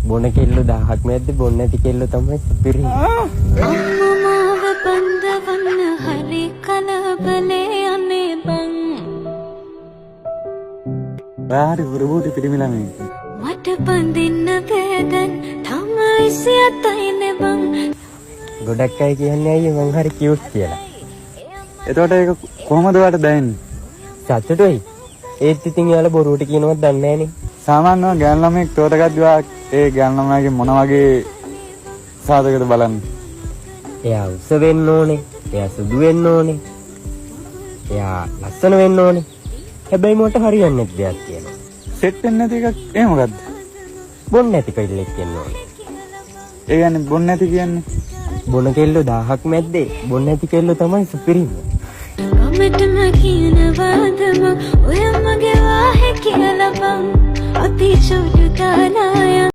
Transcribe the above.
බොන කෙල්ල 1000ක් මැද්දේ බොන්නේ නැති කෙල්ල තමයි සුපිරි. අම්මමාව බඳවන්න හරි කලබලේ අනේ බං. බාහිර වරුබුටි පිටිමිලමේ. මට බඳින්න බෑදන් තමයි සියතයිනේ බං. ගොඩක් අය කියන්නේ අයියේ මං හරි කියුට් කියලා. එතකොට ඒක කොහොමද ඔයාලට දැනෙන්නේ? සතුටුයි. ඒත් ඉතින් යාළ බොරුවට කියනවත් දන්නේ නැහනේ. සාමාන්‍යව ගෑනු ළමයෙක් තෝරගත්තා ඒ ගෑනු ළමයාගේ මොන වගේ සාධකද බලන්න. එයා උස වෙන්න ඕනේ. එයා සුදු වෙන්න ඕනේ. එයා ලස්සන වෙන්න ඕනේ. හැබැයි මට හරියන්නේ නැති දෙයක් කියනවා. සෙට් වෙන්නේ නැති එකක් ඒ මොකද්ද? බොන්නේ නැති කෙල්ලෙක් වෙන්න ඕනේ. ඒ කියන්නේ බොන්නේ නැති කියන්නේ බොන කෙල්ල 1000ක් මැද්දේ බොන්නේ නැති කෙල්ල තමයි සුපිරිම. කමටම කියනවාදම ඔය මගේ වාහේ කියලා බං. අපි චුටු තානාය